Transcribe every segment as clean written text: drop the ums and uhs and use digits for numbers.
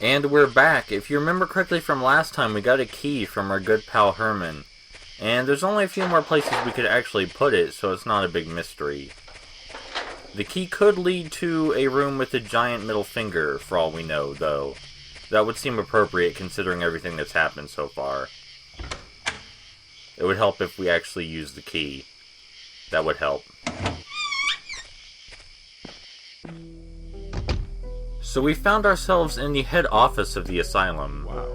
And we're back. If you remember correctly from last time, we got a key from our good pal Herman. And there's only a few more places we could actually put it, so it's not a big mystery. The key could lead to a room with a giant middle finger, for all we know, though. That would seem appropriate considering everything that's happened so far. It would help if we actually used the key. That would help. So we found ourselves in the head office of the Asylum. Wow,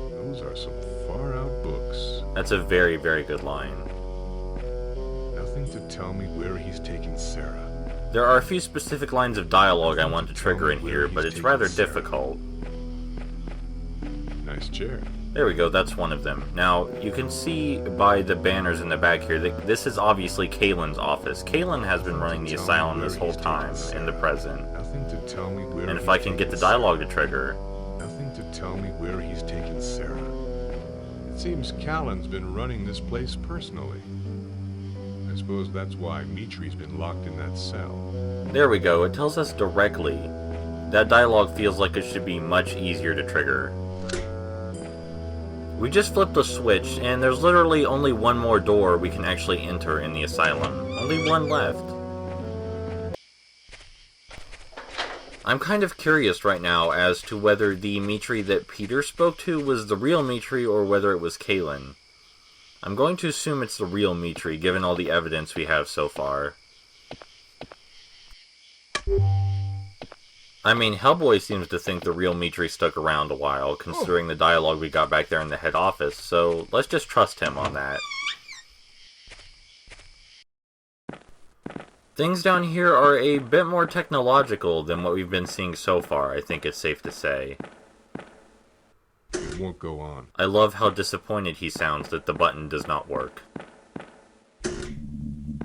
those are some far-out books. That's a very, very good line. Nothing to tell me where he's taking Sarah. There are a few specific lines of dialogue I want to trigger in here, but it's rather difficult. Nice chair. There we go, that's one of them. Now, you can see by the banners in the back here that this is obviously Kaylin's office. Kaylin has been running the Asylum this whole time, in the present. Nothing to tell me where. And if I can get the dialogue to trigger. Nothing to tell me where he's taken Sarah. It seems Callan's been running this place personally. I suppose that's why Mitri's been locked in that cell. There we go, it tells us directly. That dialogue feels like it should be much easier to trigger. We just flipped a switch, and there's literally only one more door we can actually enter in the Asylum. Only one left. I'm kind of curious right now as to whether the Mitri that Peter spoke to was the real Mitri or whether it was Kaylin. I'm going to assume it's the real Mitri, given all the evidence we have so far. I mean, Hellboy seems to think the real Mitri stuck around a while, considering the dialogue we got back there in the head office, so let's just trust him on that. Things down here are a bit more technological than what we've been seeing so far, I think it's safe to say. It won't go on. I love how disappointed he sounds that the button does not work.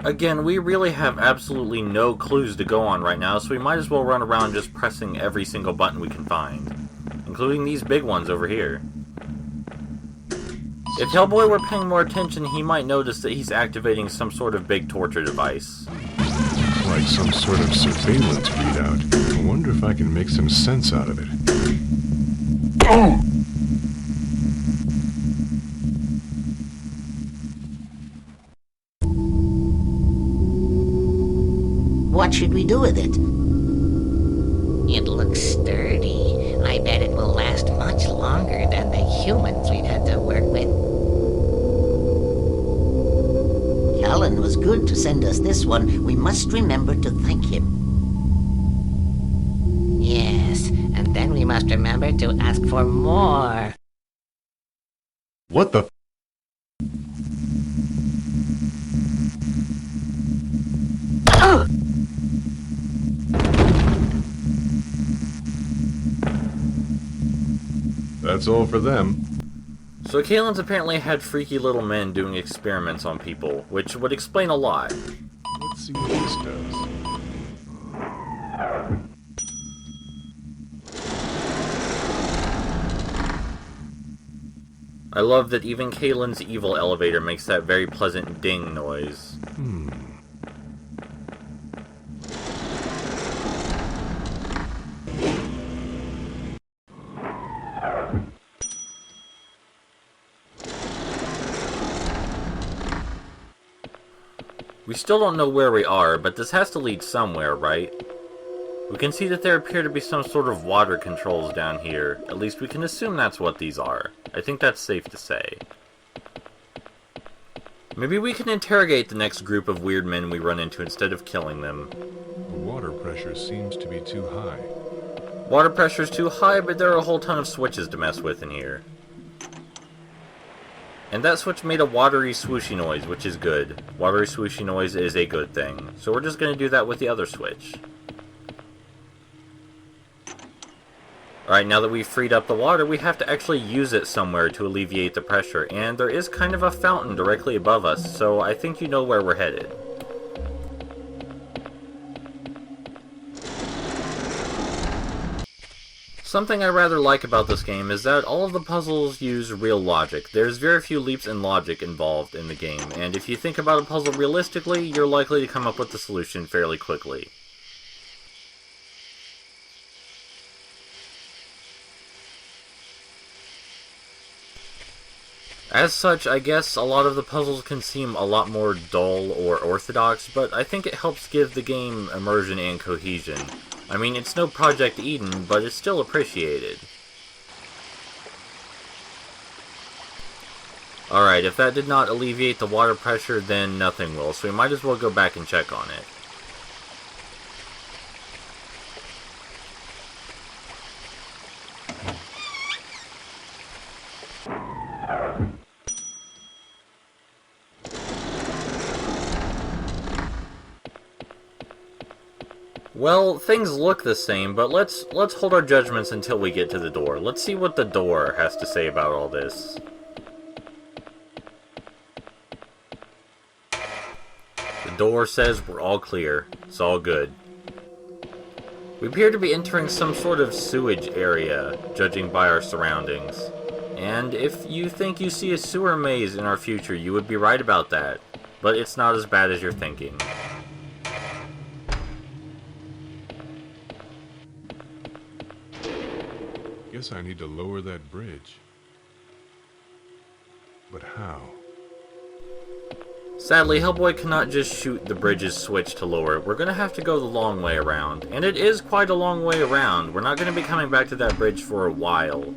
Again, we really have absolutely no clues to go on right now, so we might as well run around just pressing every single button we can find, including these big ones over here. If Hellboy were paying more attention, he might notice that he's activating some sort of big torture device. Like some sort of surveillance readout. I wonder if I can make some sense out of it. What should we do with it? It looks sturdy. I bet it will last much longer than the humans we've had to work with. Callan was good to send us this one. We must remember to thank him. Yes, and then we must remember to ask for more. What the? That's all for them. So Kaylin's apparently had freaky little men doing experiments on people, which would explain a lot. Let's see what this does. I love that even Kaylin's evil elevator makes that very pleasant ding noise. We still don't know where we are, but this has to lead somewhere, right? We can see that there appear to be some sort of water controls down here. At least we can assume that's what these are. I think that's safe to say. Maybe we can interrogate the next group of weird men we run into instead of killing them. The water pressure seems to be too high. Water pressure's too high, but there are a whole ton of switches to mess with in here. And that switch made a watery swooshy noise, which is good. Watery swooshy noise is a good thing. So we're just going to do that with the other switch. Alright, now that we've freed up the water, we have to actually use it somewhere to alleviate the pressure. And there is kind of a fountain directly above us, so I think you know where we're headed. Something I rather like about this game is that all of the puzzles use real logic. There's very few leaps in logic involved in the game, and if you think about a puzzle realistically, you're likely to come up with the solution fairly quickly. As such, I guess a lot of the puzzles can seem a lot more dull or orthodox, but I think it helps give the game immersion and cohesion. I mean, it's no Project Eden, but it's still appreciated. Alright, if that did not alleviate the water pressure, then nothing will, so we might as well go back and check on it. Well, things look the same, but let's hold our judgments until we get to the door. Let's see what the door has to say about all this. The door says we're all clear. It's all good. We appear to be entering some sort of sewage area, judging by our surroundings. And if you think you see a sewer maze in our future, you would be right about that. But it's not as bad as you're thinking. Guess I need to lower that bridge. But how? Sadly, Hellboy cannot just shoot the bridge's switch to lower it. We're going to have to go the long way around. And it is quite a long way around. We're not going to be coming back to that bridge for a while.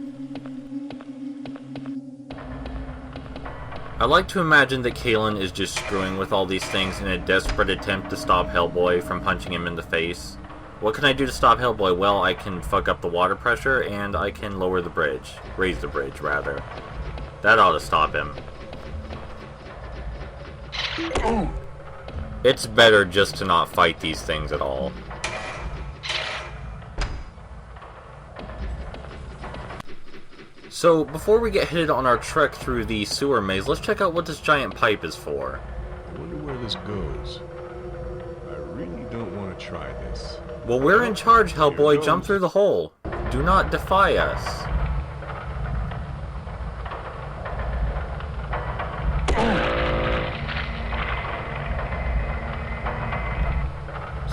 I like to imagine that Kalen is just screwing with all these things in a desperate attempt to stop Hellboy from punching him in the face. What can I do to stop Hellboy? Well, I can fuck up the water pressure, and I can lower the bridge. Raise the bridge, rather. That ought to stop him. It's better just to not fight these things at all. So, before we get headed on our trek through the sewer maze, let's check out what this giant pipe is for. I wonder where this goes. I really don't want to try this. Well, we're in charge, Hellboy. Jump through the hole. Do not defy us.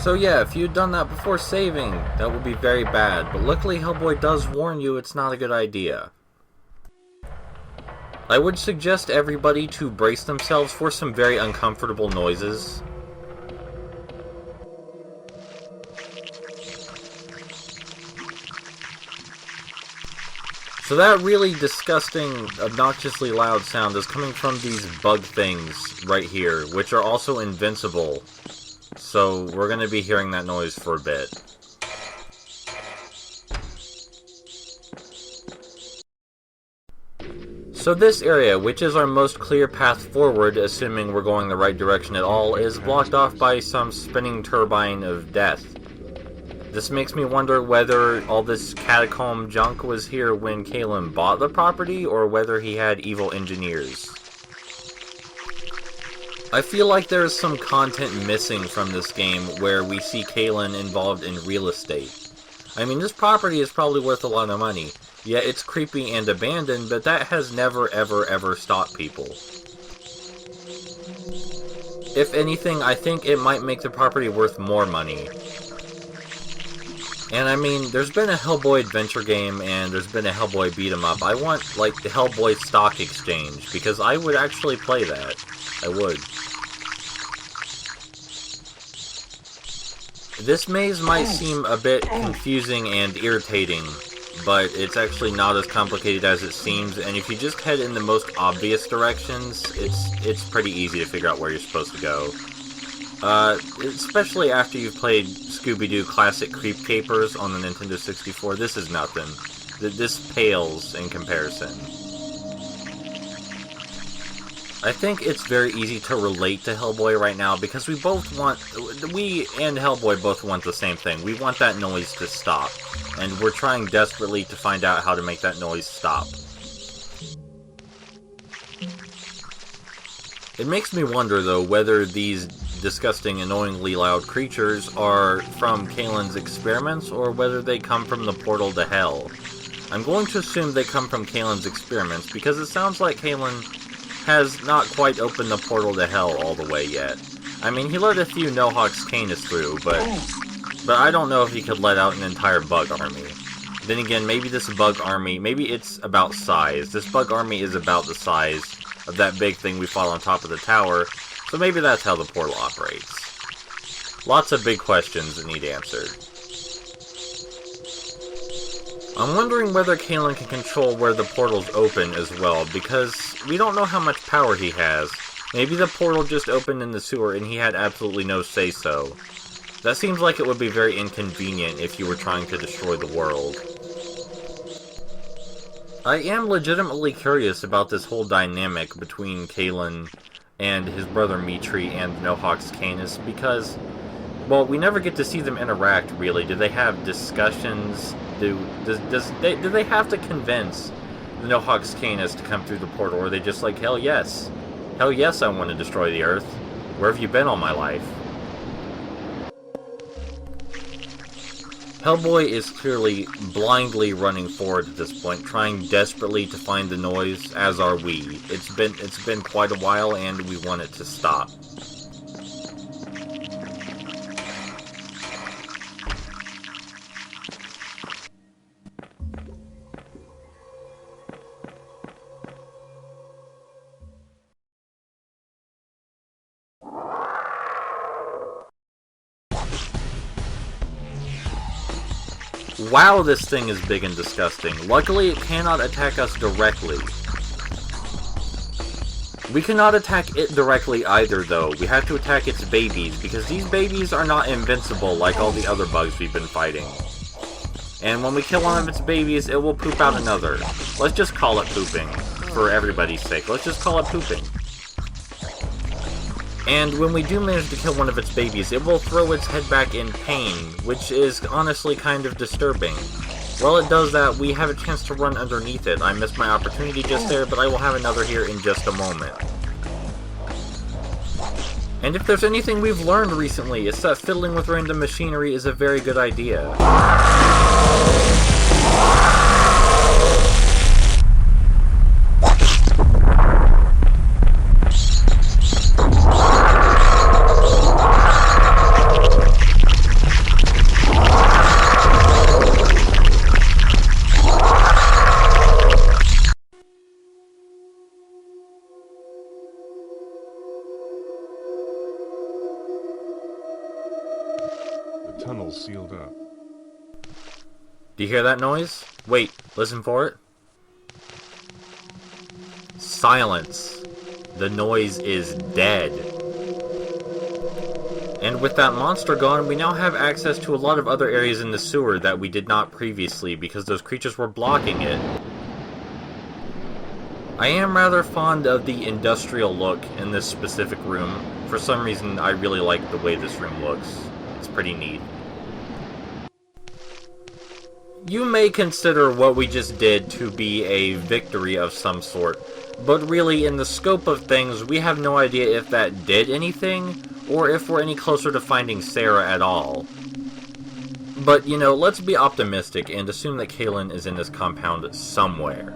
So yeah, if you'd done that before saving, that would be very bad. But luckily, Hellboy does warn you it's not a good idea. I would suggest everybody to brace themselves for some very uncomfortable noises. So that really disgusting, obnoxiously loud sound is coming from these bug things right here, which are also invincible. So we're going to be hearing that noise for a bit. So this area, which is our most clear path forward, assuming we're going the right direction at all, is blocked off by some spinning turbine of death. This makes me wonder whether all this catacomb junk was here when Kalen bought the property, or whether he had evil engineers. I feel like there is some content missing from this game where we see Kalen involved in real estate. I mean, this property is probably worth a lot of money. Yeah, it's creepy and abandoned, but that has never, ever, ever stopped people. If anything, I think it might make the property worth more money. And I mean, there's been a Hellboy adventure game, and there's been a Hellboy beat-em-up. I want, like, the Hellboy stock exchange, because I would actually play that. I would. This maze might seem a bit confusing and irritating, but it's actually not as complicated as it seems, and if you just head in the most obvious directions, it's pretty easy to figure out where you're supposed to go. Especially after you've played Scooby-Doo Classic Creep Capers on the Nintendo 64, this is nothing. This pales in comparison. I think it's very easy to relate to Hellboy right now, because we and Hellboy both want the same thing. We want that noise to stop, and we're trying desperately to find out how to make that noise stop. It makes me wonder, though, whether these disgusting, annoyingly loud creatures are from Kalen's experiments, or whether they come from the portal to hell. I'm going to assume they come from Kalen's experiments, because it sounds like Kalen has not quite opened the portal to hell all the way yet. I mean, he let a few Nohawk's Canis through, but I don't know if he could let out an entire bug army. Then again, maybe this bug army, maybe it's about size. This bug army is about the size of that big thing we fought on top of the tower, so maybe that's how the portal operates. Lots of big questions that need answered. I'm wondering whether Kalen can control where the portals open as well, because we don't know how much power he has. Maybe the portal just opened in the sewer and he had absolutely no say-so. That seems like it would be very inconvenient if you were trying to destroy the world. I am legitimately curious about this whole dynamic between Kalen and his brother Mitri and Nohawk's Canis, because, well, we never get to see them interact, really. Do they have discussions? Do they have to convince the Nohawk's Canis to come through the portal, or are they just like, hell yes. Hell yes, I want to destroy the Earth. Where have you been all my life? Hellboy is clearly blindly running forward at this point, trying desperately to find the noise, as are we. It's been quite a while, and we want it to stop. Wow, this thing is big and disgusting. Luckily, it cannot attack us directly. We cannot attack it directly either, though. We have to attack its babies, because these babies are not invincible like all the other bugs we've been fighting. And when we kill one of its babies, it will poop out another. Let's just call it pooping, for everybody's sake. Let's just call it pooping. And when we do manage to kill one of its babies, it will throw its head back in pain, which is honestly kind of disturbing. While it does that, we have a chance to run underneath it. I missed my opportunity just there, but I will have another here in just a moment. And if there's anything we've learned recently, it's that fiddling with random machinery is a very good idea. Tunnel's sealed up. Do you hear that noise? Wait, listen for it. Silence. The noise is dead. And with that monster gone, we now have access to a lot of other areas in the sewer that we did not previously, because those creatures were blocking it. I am rather fond of the industrial look in this specific room. For some reason, I really like the way this room looks. It's pretty neat. You may consider what we just did to be a victory of some sort, but really, in the scope of things, we have no idea if that did anything, or if we're any closer to finding Sarah at all. But, you know, let's be optimistic and assume that Kalen is in this compound somewhere.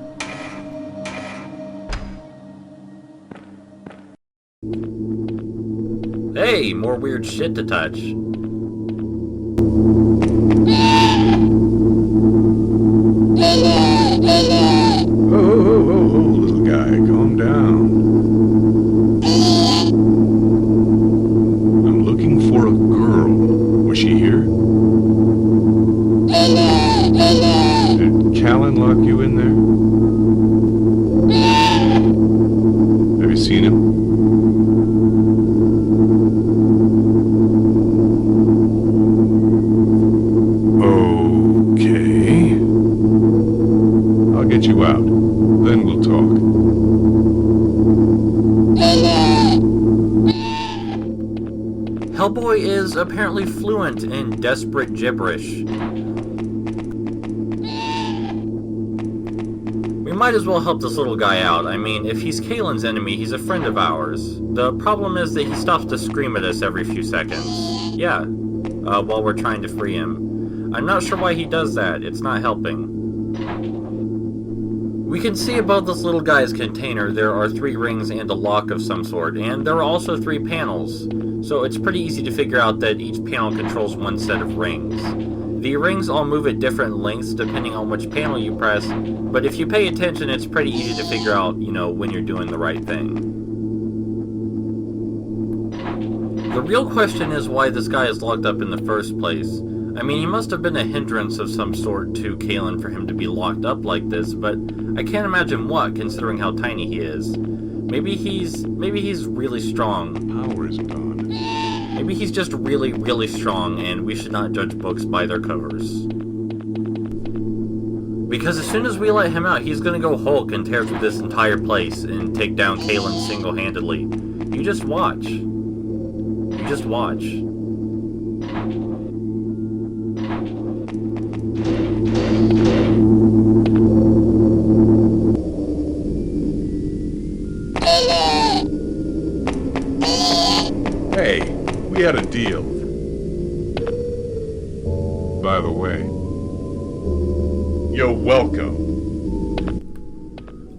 Hey, more weird shit to touch. Oh, little guy, calm down. I'm looking for a girl. Was she here? Did Callan lock you in there? Have you seen him? Get you out. Then we'll talk. Hellboy is apparently fluent in desperate gibberish. We might as well help this little guy out. I mean, if he's Kalen's enemy, he's a friend of ours. The problem is that he stops to scream at us every few seconds. Yeah, while we're trying to free him. I'm not sure why he does that. It's not helping. We can see above this little guy's container there are 3 rings and a lock of some sort, and there are also 3 panels, so it's pretty easy to figure out that each panel controls one set of rings. The rings all move at different lengths depending on which panel you press, but if you pay attention, it's pretty easy to figure out, when you're doing the right thing. The real question is why this guy is locked up in the first place. I mean, he must have been a hindrance of some sort to Kalen for him to be locked up like this, but I can't imagine what, considering how tiny he is. Maybe he's really strong. Power is gone. Maybe he's just really, really strong, and we should not judge books by their covers. Because as soon as we let him out, he's gonna go Hulk and tear through this entire place and take down Kalen single-handedly. You just watch. You just watch. Hey, we had a deal. By the way, you're welcome.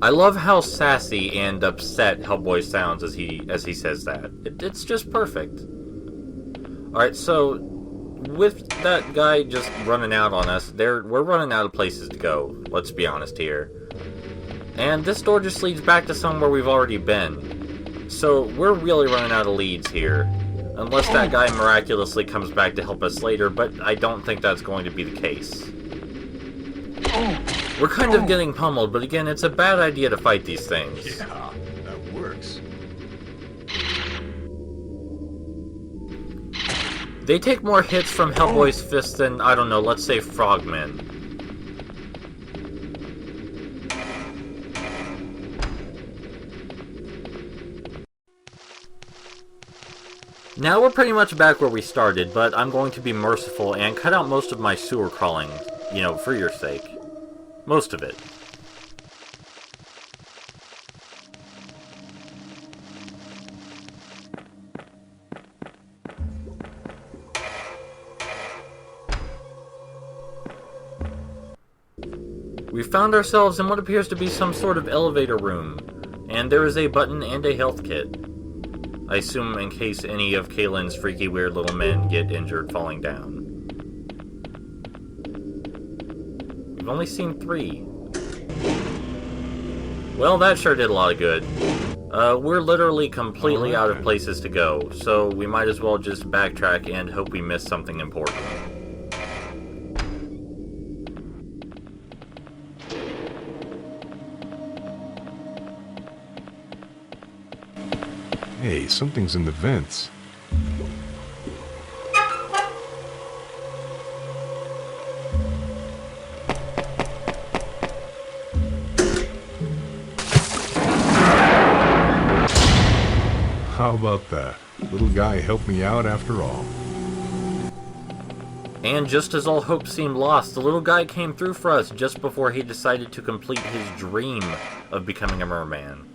I love how sassy and upset Hellboy sounds as he says that. It's just perfect. Alright, so with that guy just running out on us, we're running out of places to go, let's be honest here. And this door just leads back to somewhere we've already been. So we're really running out of leads here. Unless that guy miraculously comes back to help us later, but I don't think that's going to be the case. We're kind of getting pummeled, but again, it's a bad idea to fight these things. Yeah, that works. They take more hits from Hellboy's fists than, I don't know, let's say frogmen. Now we're pretty much back where we started, but I'm going to be merciful and cut out most of my sewer crawling, for your sake. Most of it. We found ourselves in what appears to be some sort of elevator room, and there is a button and a health kit. I assume in case any of Kalen's freaky weird little men get injured falling down. We've only seen 3. Well, that sure did a lot of good. We're literally completely out of places to go, so we might as well just backtrack and hope we missed something important. Hey, something's in the vents. How about that? Little guy helped me out after all. And just as all hope seemed lost, the little guy came through for us just before he decided to complete his dream of becoming a merman.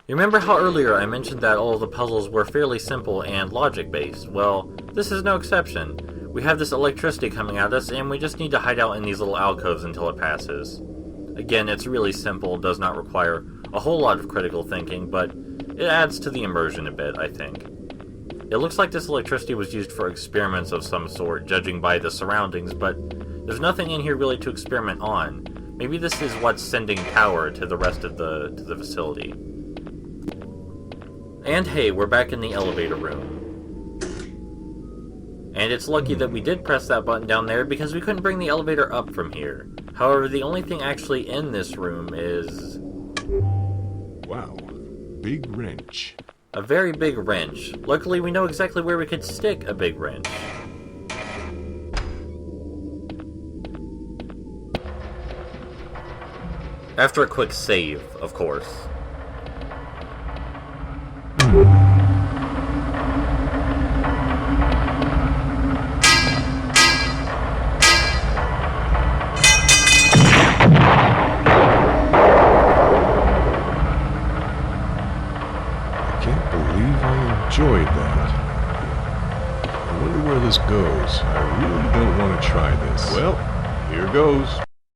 You remember how earlier I mentioned that all of the puzzles were fairly simple and logic-based? Well, this is no exception. We have this electricity coming at us, and we just need to hide out in these little alcoves until it passes. Again, it's really simple, does not require a whole lot of critical thinking, but it adds to the immersion a bit, I think. It looks like this electricity was used for experiments of some sort, judging by the surroundings, but there's nothing in here really to experiment on. Maybe this is what's sending power to the rest of the facility. And hey, we're back in the elevator room. And it's lucky that we did press that button down there because we couldn't bring the elevator up from here. However, the only thing actually in this room is... Wow, big wrench. a very big wrench. Luckily, we know exactly where we could stick a big wrench. After a quick save, of course. Enjoyed that. I wonder where this goes. I really don't want to try this. Well, here goes.